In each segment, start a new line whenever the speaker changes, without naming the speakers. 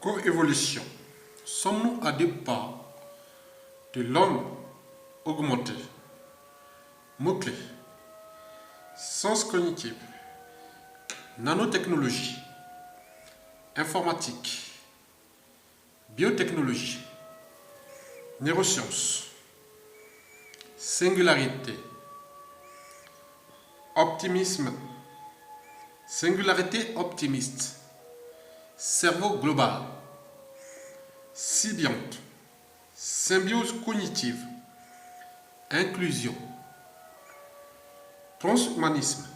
coévolution. Sommes-nous à deux pas de l'homme augmenté? Mots-clés: sciences cognitives, nanotechnologie, informatique, biotechnologie, neurosciences, singularité, optimisme, singularité optimiste, cerveau global, symbionte, symbiose cognitive, inclusion, transhumanisme,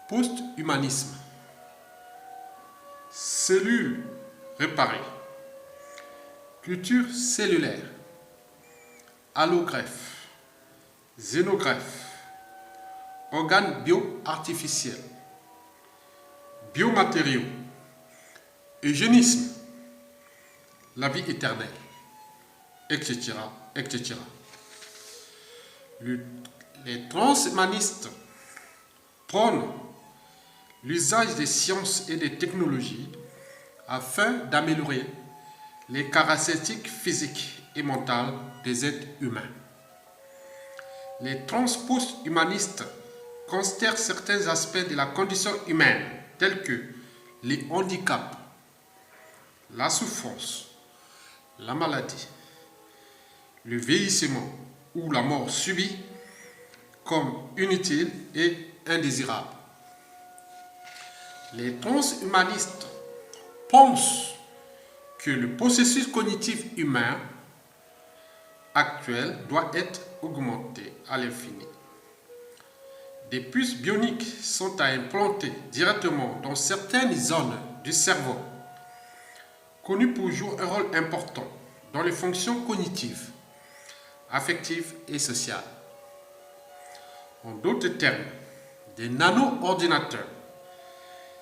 post-humanisme, cellules réparées, culture cellulaire, allogreffe, xénogreffe, organes bio-artificiels, biomatériaux, eugénisme, la vie éternelle, etc., etc. Les transhumanistes prônent l'usage des sciences et des technologies afin d'améliorer les caractéristiques physiques et mentales des êtres humains. Les transpost-humanistes considèrent certains aspects de la condition humaine, tels que les handicaps, la souffrance, la maladie, le vieillissement ou la mort subie, comme inutiles et indésirables. Les transhumanistes pensent que le processus cognitif humain actuel doit être augmenté à l'infini. Des puces bioniques sont à implanter directement dans certaines zones du cerveau, connues pour jouer un rôle important dans les fonctions cognitives, affectives et sociales. En d'autres termes, des nano-ordinateurs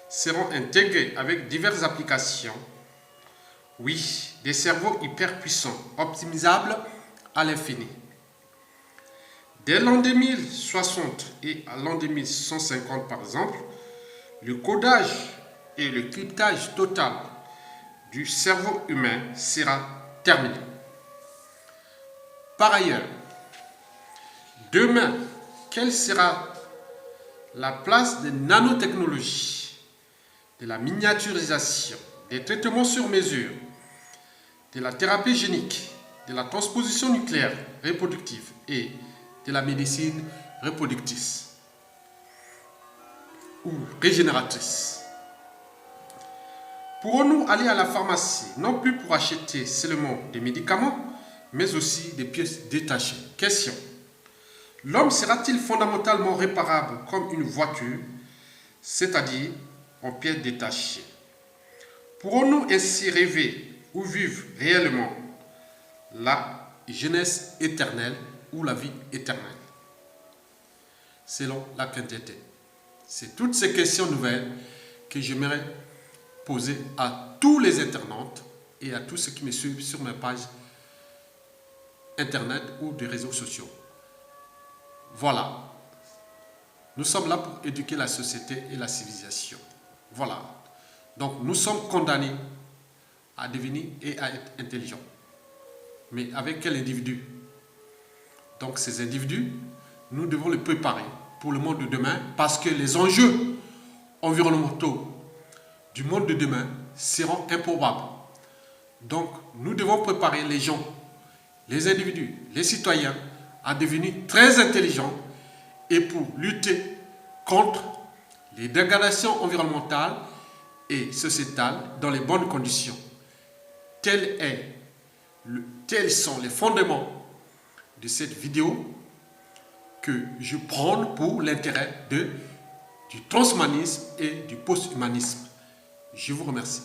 seront intégrés avec diverses applications. Oui, des cerveaux hyper puissants, optimisables à l'infini. Dès l'an 2060 et à l'an 2150 par exemple, le codage et le cryptage total du cerveau humain sera terminé. Par ailleurs, demain, quelle sera la place des nanotechnologies, de la miniaturisation, des traitements sur mesure, de la thérapie génique, de la transposition nucléaire reproductive et de la médecine reproductrice ou régénératrice? Pourrons-nous aller à la pharmacie, non plus pour acheter seulement des médicaments, mais aussi des pièces détachées? Question: l'homme sera-t-il fondamentalement réparable comme une voiture, c'est-à-dire en pièces détachées? Pourrons-nous ainsi rêver ou vivre réellement la jeunesse éternelle ou la vie éternelle, selon la quintette? C'est toutes ces questions nouvelles que j'aimerais poser à tous les internautes et à tous ceux qui me suivent sur mes pages internet ou des réseaux sociaux. Voilà. Nous sommes là pour éduquer la société et la civilisation. Voilà. Donc nous sommes condamnés à devenir et à être intelligents. Mais avec quel individu? Donc ces individus, nous devons les préparer pour le monde de demain, parce que les enjeux environnementaux du monde de demain seront improbables. Donc nous devons préparer les gens, les individus, les citoyens à devenir très intelligents et pour lutter contre les dégradations environnementales et sociétales dans les bonnes conditions. Tels sont les fondements de cette vidéo que je prône pour l'intérêt du transhumanisme et du post-humanisme. Je vous remercie.